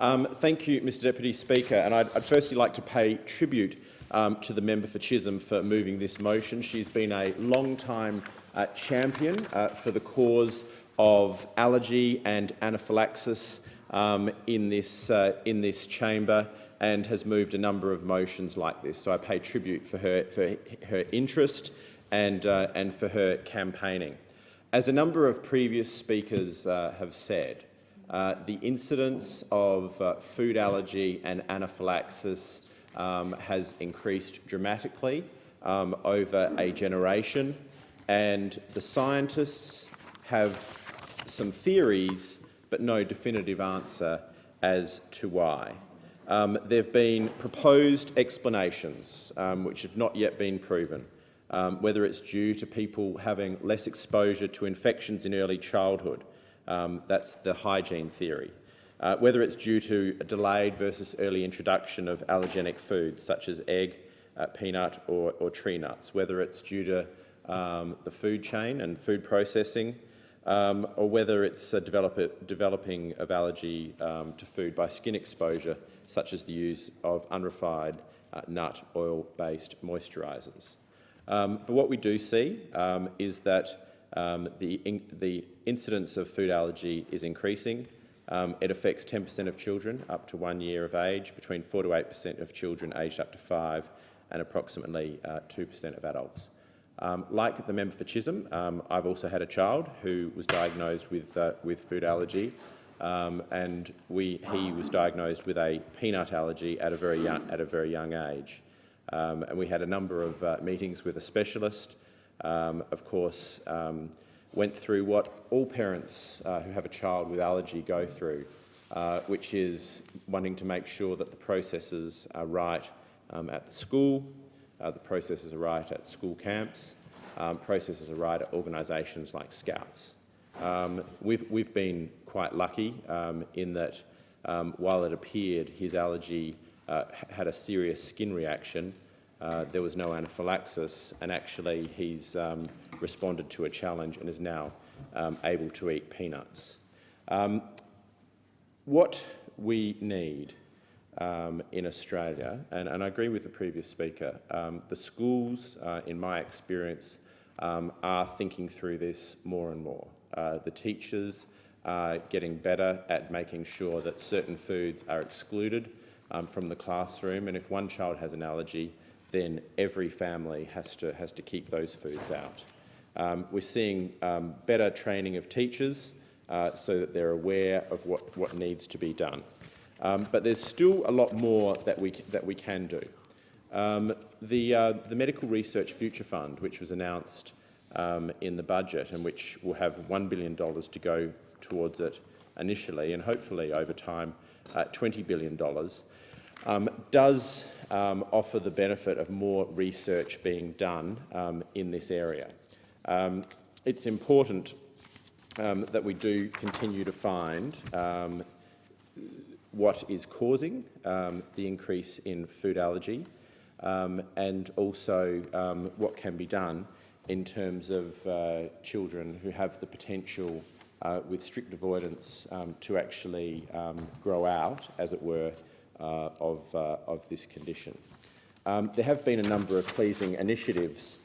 Thank you, Mr Deputy Speaker, and I'd firstly like to pay tribute to the member for Chisholm for moving this motion. She's been a long-time champion for the cause of allergy and anaphylaxis in this chamber, and has moved a number of motions like this. So I pay tribute for her interest and for her campaigning. As a number of previous speakers have said, the incidence of food allergy and anaphylaxis has increased dramatically over a generation, and the scientists have some theories but no definitive answer as to why. There have been proposed explanations which have not yet been proven, whether it's due to people having less exposure to infections in early childhood. That's the hygiene theory. Whether it's due to a delayed versus early introduction of allergenic foods such as egg, peanut or tree nuts. Whether it's due to the food chain and food processing, or whether it's a developing of allergy to food by skin exposure, such as the use of unrefined nut oil-based moisturisers. But what we do see is that the incidence of food allergy is increasing. It affects 10% of children up to 1 year of age, between 4 to 8% of children aged up to 5, and approximately 2% of adults. Like the member for Chisholm, I've also had a child who was diagnosed with food allergy, and he was diagnosed with a peanut allergy at a very young age. And we had a number of meetings with a specialist. Of course, went through what all parents who have a child with allergy go through, which is wanting to make sure that the processes are right at the school, the processes are right at school camps, processes are right at organisations like Scouts. We've been quite lucky in that while it appeared his allergy had a serious skin reaction, there was no anaphylaxis, and actually he's responded to a challenge and is now able to eat peanuts. What we need in Australia, and I agree with the previous speaker, the schools, in my experience, are thinking through this more and more. The teachers are getting better at making sure that certain foods are excluded from the classroom, and if one child has an allergy, then every family has to keep those foods out. We're seeing better training of teachers so that they're aware of what needs to be done. But there's still a lot more that we can do. The Medical Research Future Fund, which was announced in the budget and which will have $1 billion to go towards it initially, and hopefully over time $20 billion, does offer the benefit of more research being done in this area. It's important that we do continue to find what is causing the increase in food allergy, and also what can be done in terms of children who have the potential with strict avoidance to actually grow out, as it were, of this condition. There have been a number of pleasing initiatives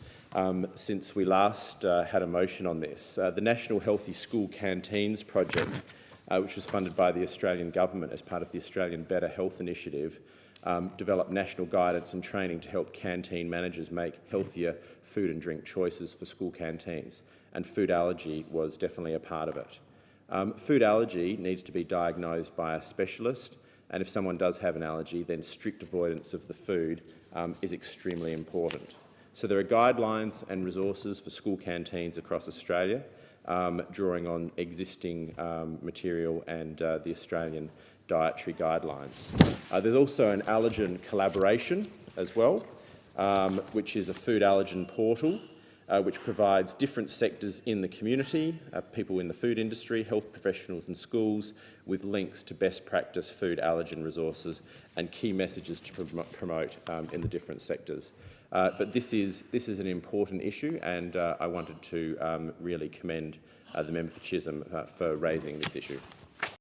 since we last had a motion on this. The National Healthy School Canteens project, which was funded by the Australian Government as part of the Australian Better Health Initiative, developed national guidance and training to help canteen managers make healthier food and drink choices for school canteens, and food allergy was definitely a part of it. Food allergy needs to be diagnosed by a specialist, and if someone does have an allergy, then strict avoidance of the food is extremely important. So there are guidelines and resources for school canteens across Australia, drawing on existing material and the Australian dietary guidelines. There's also an allergen collaboration as well, which is a food allergen portal, which provides different sectors in the community, people in the food industry, health professionals and schools, with links to best practice food allergen resources and key messages to promote in the different sectors. But this is an important issue, and I wanted to really commend the member for Chisholm for raising this issue.